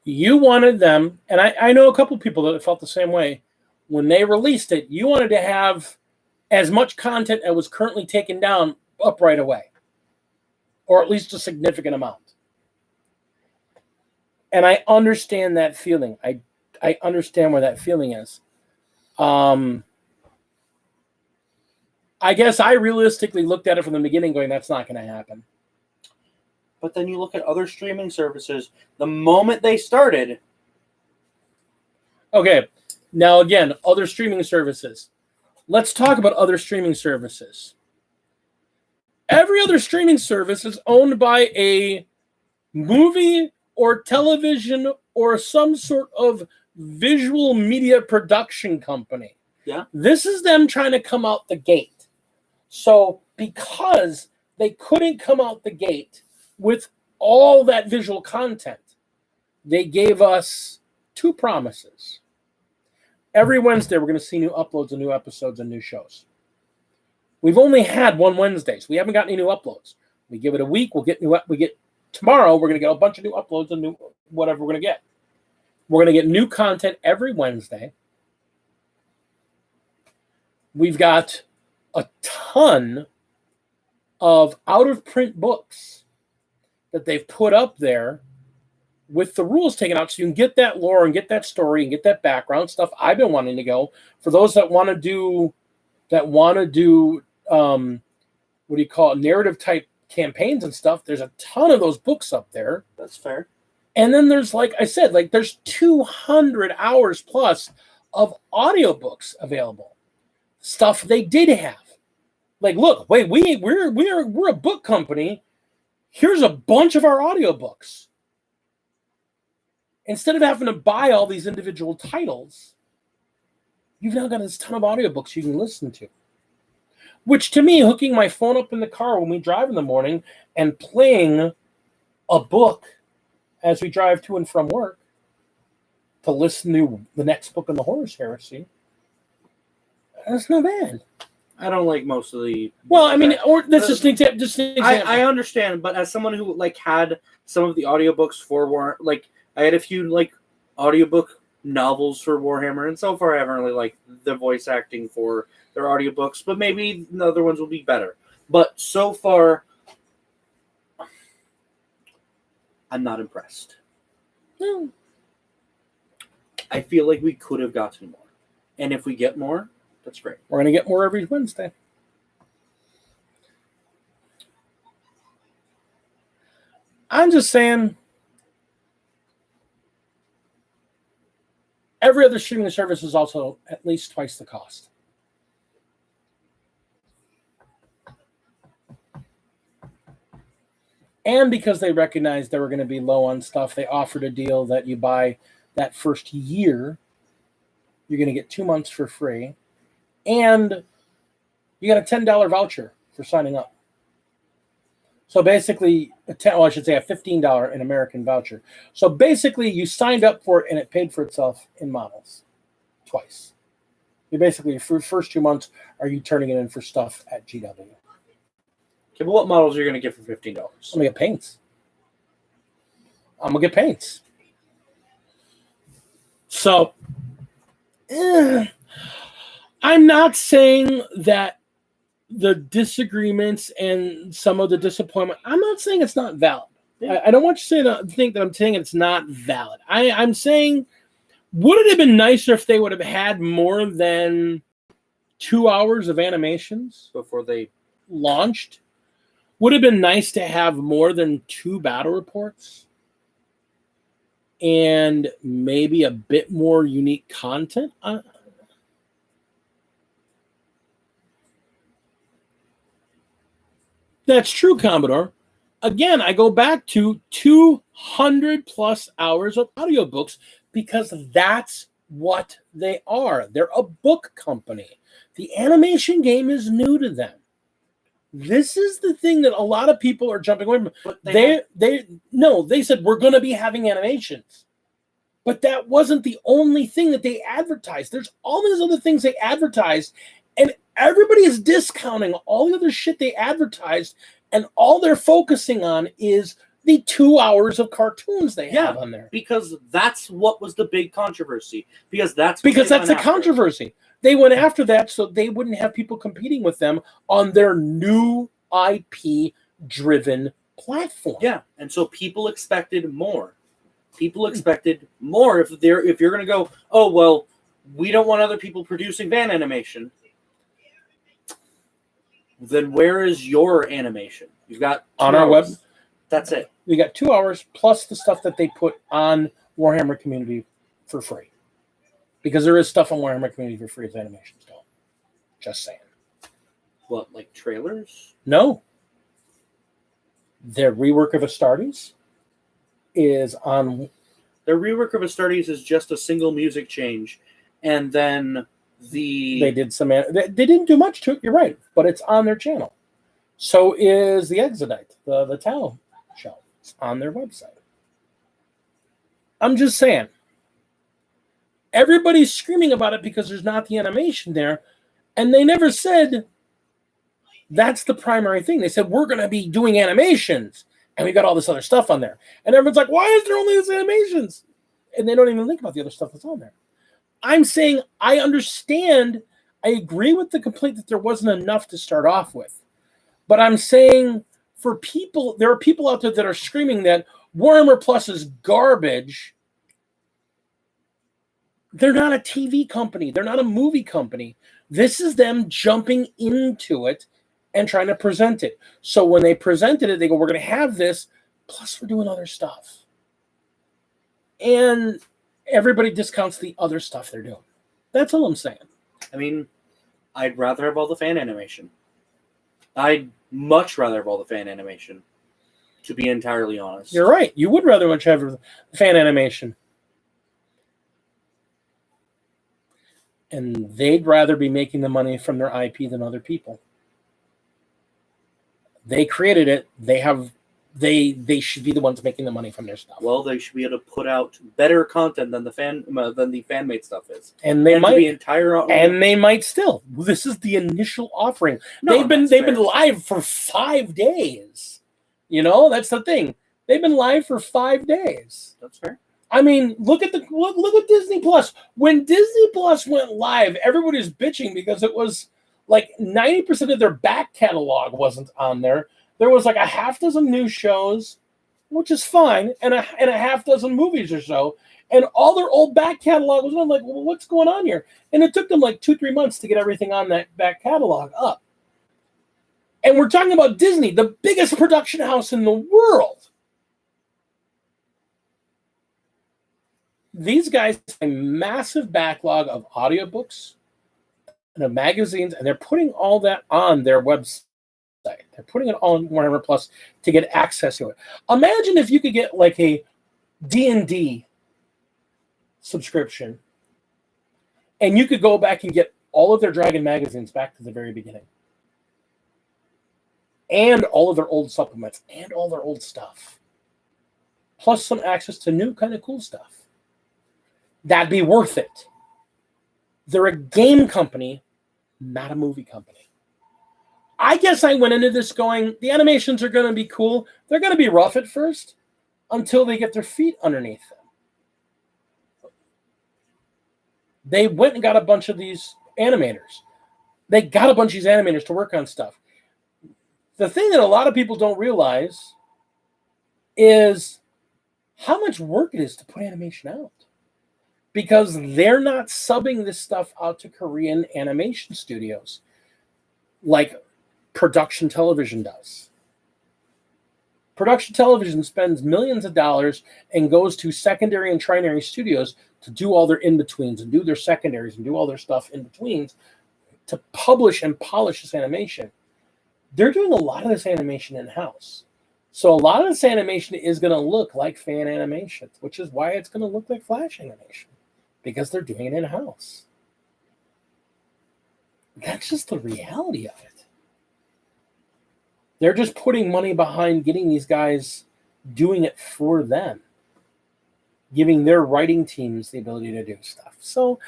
you wanted them, and I know a couple people that felt the same way. When they released it, you wanted to have as much content as was currently taken down up right away, or at least a significant amount. And I understand that feeling. I understand where that feeling is. I guess I realistically looked at it from the beginning going, that's not going to happen. But then you look at other streaming services, the moment they started. Okay, now again, other streaming services. Let's talk about other streaming services. Every other streaming service is owned by a movie or television or some sort of visual media production company. Yeah. This is them trying to come out the gate. So because they couldn't come out the gate with all that visual content, they gave us 2 promises. Every Wednesday, we're going to see new uploads and new episodes and new shows. We've only had one Wednesday, so we haven't got any new uploads. We give it a week, tomorrow, we're going to get a bunch of new uploads and new whatever we're going to get. We're going to get new content every Wednesday. We've got a ton of out-of-print books that they've put up there with the rules taken out, so you can get that lore and get that story and get that background stuff. I've been wanting to go. For those that want to do what do you call it, narrative type campaigns and stuff, there's a ton of those books up there. That's fair. And then there's, like I said, like there's 200 hours plus of audiobooks available. Stuff they did have. Like, look, wait, we're a book company. Here's a bunch of our audiobooks. Instead of having to buy all these individual titles, you've now got this ton of audiobooks you can listen to. Which to me, hooking my phone up in the car when we drive in the morning and playing a book as we drive to and from work to listen to the next book in the Horus Heresy, that's not bad. I don't like most of the. Well, I mean, or that's just an example. I understand, but as someone who like had some of the audiobooks for War, like I had a few like audiobook novels for Warhammer, and so far I haven't really liked the voice acting for their audiobooks, but maybe the other ones will be better. But so far, I'm not impressed. No. I feel like we could have gotten more, and if we get more, that's great. We're going to get more every Wednesday. I'm just saying, every other streaming service is also at least twice the cost. And because they recognized they were going to be low on stuff, they offered a deal that you buy that first year, you're going to get 2 months for free. And you got a $10 voucher for signing up. So basically, a $15 in American voucher. So basically, you signed up for it and it paid for itself in models twice. You basically, for the first 2 months, are you turning it in for stuff at GW? Okay, but what models are you going to get for $15? I'm going to get paints. So, I'm not saying that the disagreements and some of the disappointment, I'm not saying it's not valid. Yeah. I don't want you to think that I'm saying it's not valid. I'm saying, would it have been nicer if they would have had more than 2 hours of animations Before they launched? Would have been nice to have more than 2 battle reports and maybe a bit more unique content. That's true, Commodore. Again, I go back to 200 plus hours of audiobooks because that's what they are. They're a book company. The animation game is new to them. This is the thing that a lot of people are jumping away from. But They said we're going to be having animations. But that wasn't the only thing that they advertised. There's all these other things they advertised, and everybody is discounting all the other shit they advertised, and all they're focusing on is the 2 hours of cartoons they have on there. Because that's what was the big controversy. Because that's the controversy. They went after that so they wouldn't have people competing with them on their new IP-driven platform. Yeah, and so people expected more. People expected more if you're going to go, oh, well, we don't want other people producing fan animation. Then where is your animation? You've got on our web. That's it. We got 2 hours plus the stuff that they put on Warhammer Community for free. Because there is stuff on Warhammer Community for free as animation still. Just saying. What, like trailers? No. Their rework of Astartes is on. Their rework of Astartes is just a single music change, and then they did some. They didn't do much to it. You're right, but it's on their channel. So is the Exodite, the Tau show. It's on their website. I'm just saying. Everybody's screaming about it because there's not the animation there, and they never said that's the primary thing. They said we're going to be doing animations. And we got all this other stuff on there. And everyone's like, why is there only these animations? And they don't even think about the other stuff that's on there. I'm saying I understand. I agree with the complaint that there wasn't enough to start off with. But I'm saying for people, there are people out there that are screaming that Warhammer Plus is garbage. They're not a TV company. They're not a movie company. This is them jumping into it and trying to present it. So when they presented it, they go, we're going to have this, plus we're doing other stuff. And everybody discounts the other stuff they're doing. That's all I'm saying. I mean, I'd rather have all the fan animation. I'd much rather have all the fan animation, to be entirely honest. You're right. You would rather much have fan animation. And they'd rather be making the money from their IP than other people. They created it. They should be the ones making the money from their stuff. Well, they should be able to put out better content than the fan made stuff is. And they might be they might still. This is the initial offering. No, they've been live for 5 days. You know, that's the thing. They've been live for 5 days. That's fair. I mean, look at Disney Plus. When Disney Plus went live, everybody was bitching because it was like 90% of their back catalog wasn't on there. There was like a half dozen new shows, which is fine, and a half dozen movies or so. And all their old back catalog was on. Like, well, what's going on here? And it took them like 2-3 months to get everything on that back catalog up. And we're talking about Disney, the biggest production house in the world. These guys have a massive backlog of audiobooks and of magazines, and they're putting all that on their website. They're putting it on Warhammer Plus to get access to it. Imagine if you could get like a D&D subscription, and you could go back and get all of their Dragon magazines back to the very beginning, and all of their old supplements, and all their old stuff, plus some access to new kind of cool stuff. That'd be worth it. They're a game company, not a movie company. I guess I went into this going, the animations are going to be cool. They're going to be rough at first until they get their feet underneath them. They went and got a bunch of these animators. They got a bunch of these animators to work on stuff. The thing that a lot of people don't realize is how much work it is to put animation out. Because they're not subbing this stuff out to Korean animation studios like production television does. Production television spends millions of dollars and goes to secondary and trinary studios to do all their in-betweens and do their secondaries and do all their stuff in betweens to publish and polish this animation. They're doing a lot of this animation in-house. So a lot of this animation is going to look like fan animation, which is why it's going to look like Flash animation, because they're doing it in-house. That's just the reality of it. They're just putting money behind getting these guys doing it for them, giving their writing teams the ability to do stuff. So,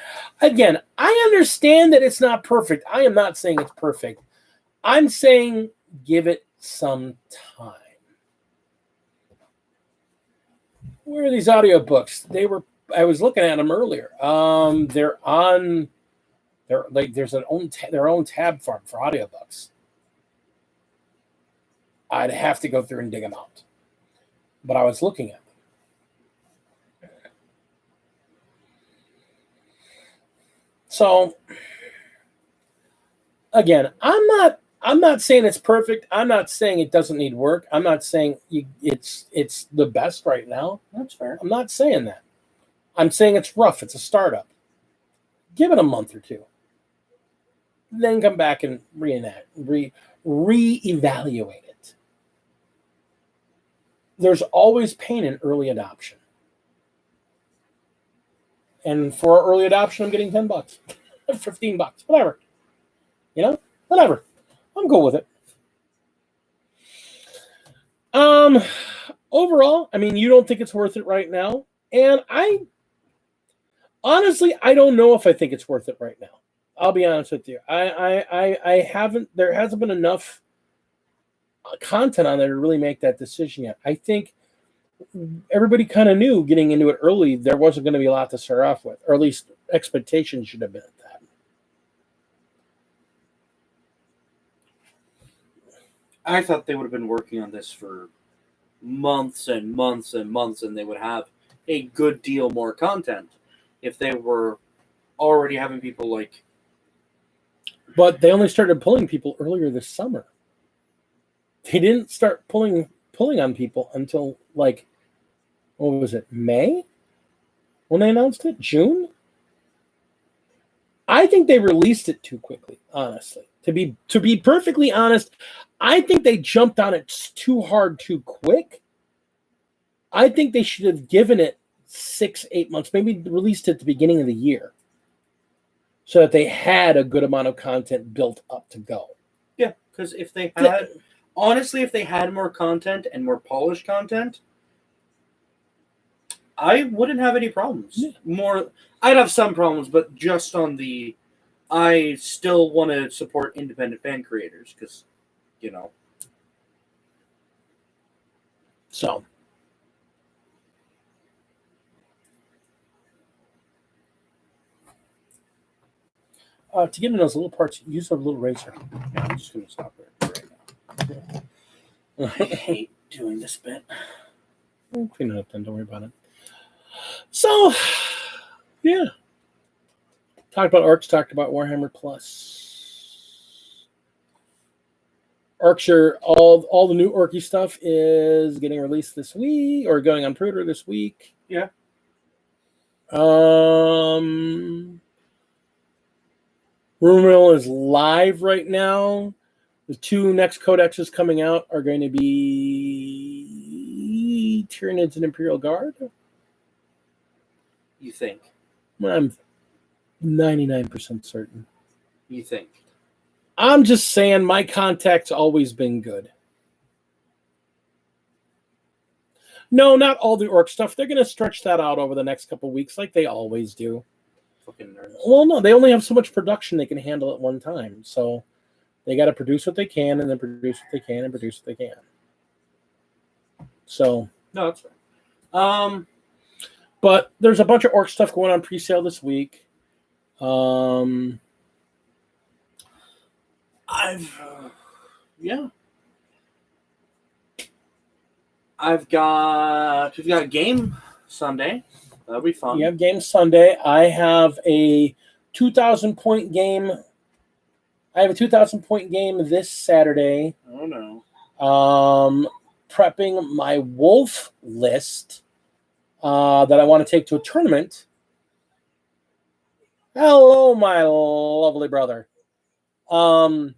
again, I understand that it's not perfect. I am not saying it's perfect. I'm saying give it some time. Where are these audiobooks? I was looking at them earlier. There's their own tab farm for audiobooks. I'd have to go through and dig them out. But I was looking at them. So again, I'm not saying it's perfect. I'm not saying it doesn't need work. I'm not saying it's the best right now. That's fair. I'm not saying that. I'm saying it's rough. It's a startup. Give it a month or two. Then come back and reevaluate it. There's always pain in early adoption. And for early adoption, I'm getting $10, $15, whatever. Whatever. I'm cool with it. Overall, I mean, you don't think it's worth it right now. And honestly, I don't know if I think it's worth it right now. I'll be honest with you. I haven't, there hasn't been enough content on there to really make that decision yet. I think everybody kind of knew getting into it early, there wasn't going to be a lot to start off with, or at least expectations should have been at that. I thought they would have been working on this for months and months and months, and they would have a good deal more content if they were already having people like. But they only started pulling people earlier this summer. They didn't start pulling on people until like, what was it, May? When they announced it? June? I think they released it too quickly, honestly. To be perfectly honest, I think they jumped on it too hard, too quick. I think they should have given it 6-8 months, maybe released it at the beginning of the year, so that they had a good amount of content built up to go. Yeah, because if they had, honestly, if they had more content and more polished content, I wouldn't have any problems. Yeah. I'd have some problems, but just on the, I still want to support independent fan creators because, So. To get into those little parts, use a little razor. Yeah, I'm just going to stop right now. I hate doing this bit. We'll clean it up then. Don't worry about it. So, yeah. Talked about Arcs, talked about Warhammer Plus. Arcs are all the new Orky stuff is getting released this week, or going on pre-order this week. Yeah. Rumor Mill is live right now. The 2 next codexes coming out are going to be Tyranids and Imperial Guard. You think? I'm 99% certain. You think? I'm just saying my contact's always been good. No, not all the Orc stuff. They're going to stretch that out over the next couple of weeks like they always do. Fucking nerds. Well, no, they only have so much production they can handle at one time. So they got to produce what they can and then produce what they can and produce what they can. So. No, that's fair. But there's a bunch of Orc stuff going on pre-sale this week. we've got game Sunday. That'll be fun. You have game Sunday. I have a 2,000-point game. I have a 2,000-point game this Saturday. Oh no. Prepping my wolf list that I want to take to a tournament. Hello, my lovely brother. I'm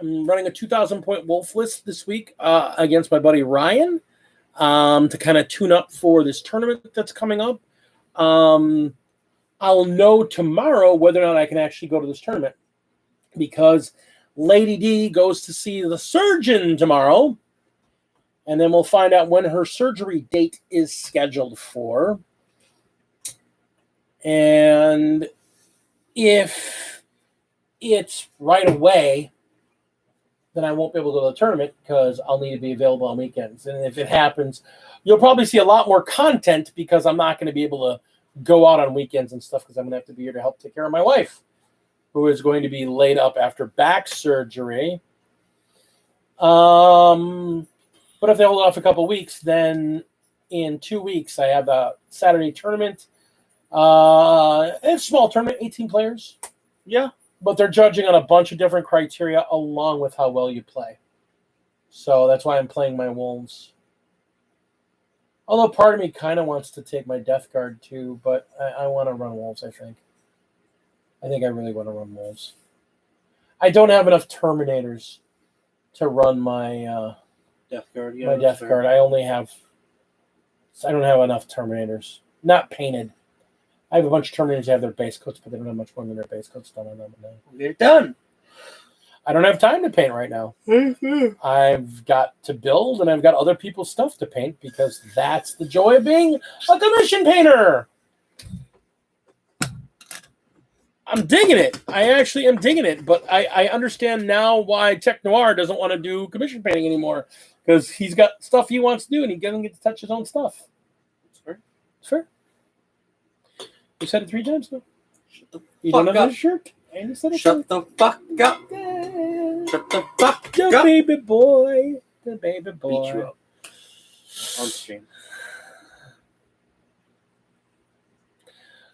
running a 2,000-point wolf list this week against my buddy Ryan to kind of tune up for this tournament that's coming up. I'll know tomorrow whether or not I can actually go to this tournament because Lady D goes to see the surgeon tomorrow, and then we'll find out when her surgery date is scheduled for. And if it's right away, then I won't be able to go to the tournament because I'll need to be available on weekends. And if it happens, you'll probably see a lot more content because I'm not going to be able to go out on weekends and stuff because I'm going to have to be here to help take care of my wife, who is going to be laid up after back surgery. But if they hold it off a couple weeks, then in 2 weeks I have a Saturday tournament. It's a small tournament, 18 players. Yeah. But they're judging on a bunch of different criteria along with how well you play. So that's why I'm playing my wolves. Although part of me kind of wants to take my Death Guard too, but I want to run wolves, I think. I think I really want to run wolves. I don't have enough Terminators to run my Death Guard. Yeah, my Death Guard. I don't have enough Terminators. Not painted. I have a bunch of Terminators that have their base coats, but they don't have much more than their base coats done on them. They're done. I don't have time to paint right now. Mm-hmm. I've got to build, and I've got other people's stuff to paint because that's the joy of being a commission painter. I'm digging it. I actually am digging it, but I understand now why Tech Noir doesn't want to do commission painting anymore because he's got stuff he wants to do, and he doesn't get to touch his own stuff. It's fair. It's fair. You said it 3 times now. You don't have a shirt. And you said it Shut the fuck up. Yeah. Shut the fuck The up. baby boy. The baby boy. Beat you up. On stream.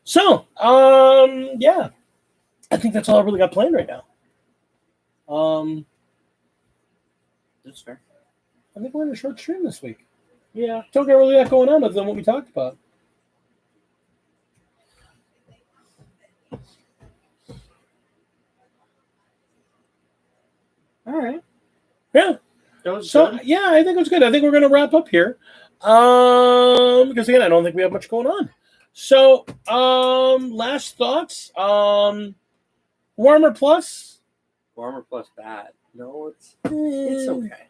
So, yeah. I think that's all I really got planned right now. That's fair. I think we're in a short stream this week. Yeah. Don't get really that going on other than what we talked about. All right. Yeah. So, good. yeah, I think it was good. I think we're going to wrap up here. Because, again, I don't think we have much going on. So, last thoughts. Warmer Plus. Warmer Plus bad. No, it's okay.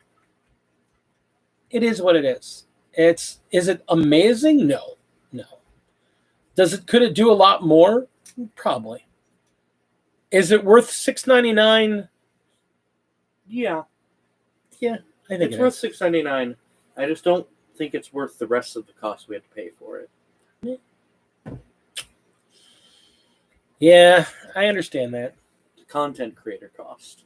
It is what it is. Is it amazing? No. Could it do a lot more? Probably. Is it worth $6.99? Yeah. Yeah, I think it's worth $6.99. I just don't think it's worth the rest of the cost we have to pay for it. Yeah, I understand that. The content creator cost.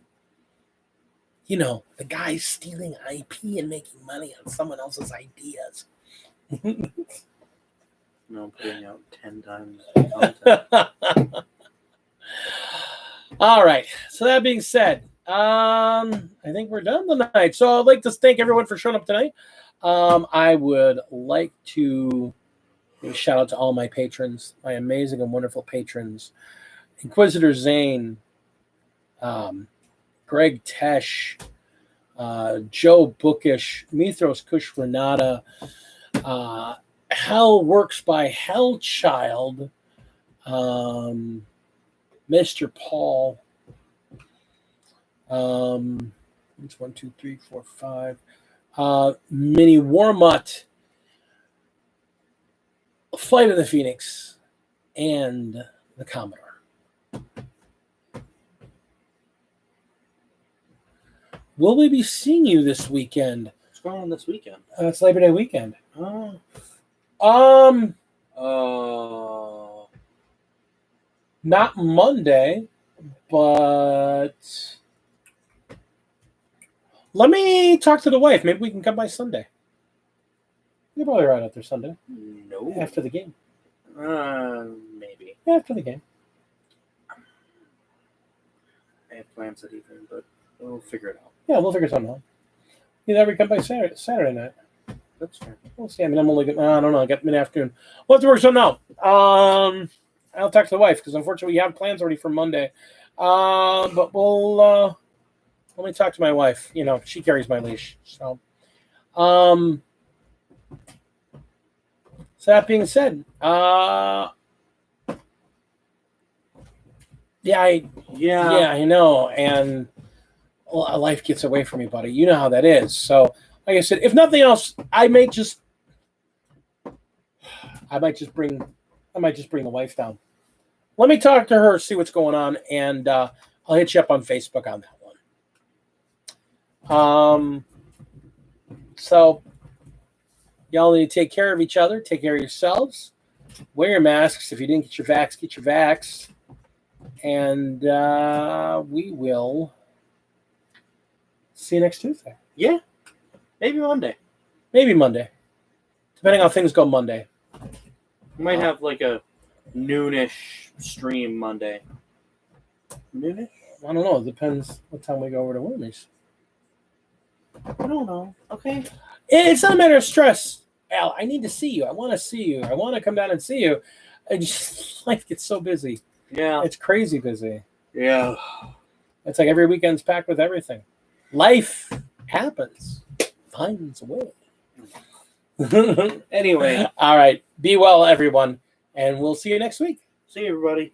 You know, the guy's stealing IP and making money on someone else's ideas. No, putting out 10 times the content. All right. So that being said, I think we're done tonight. So I'd like to thank everyone for showing up tonight. I would like to give a shout out to all my patrons, my amazing and wonderful patrons. Inquisitor Zane, Greg Tesh, Joe Bookish, Mithros Kush Renata, Hell Works by Hellchild, Mr. Paul. It's 1, 2, 3, 4, 5. Mini Warmutt, Flight of the Phoenix, and the Commodore. Will we be seeing you this weekend? What's going on this weekend? It's Labor Day weekend. Not Monday, but let me talk to the wife. Maybe we can come by Sunday. You're probably right out there Sunday No. after the game. Maybe. After the game. I have plans that evening, but we'll figure it out. Yeah, we'll figure something out. Either we come by Saturday night. That's fair. We'll see. I mean, I'm only getting, I don't know. I got mid-afternoon. We'll have to work something out. I'll talk to the wife because unfortunately we have plans already for Monday. But we'll let me talk to my wife. You know, she carries my leash. So, that being said, yeah, I know, and life gets away from me, buddy. You know how that is. So, like I said, if nothing else, I might just bring the wife down. Let me talk to her, see what's going on, and I'll hit you up on Facebook on that one. So y'all need to take care of each other, take care of yourselves, wear your masks. If you didn't get your vax, get your vax, and we will see you next Tuesday. Yeah, maybe Monday. Maybe Monday, depending on how things go Monday. We might have like a noonish stream Monday. Noonish? I don't know. It depends what time we go over to Wilmie's. I don't know. Okay. It's not a matter of stress, Al. I need to see you. I want to see you. I want to come down and see you. Life gets so busy. Yeah. It's crazy busy. Yeah. It's like every weekend's packed with everything. Life happens. Finds a way. Anyway. All right. Be well, everyone. And we'll see you next week. See you, everybody.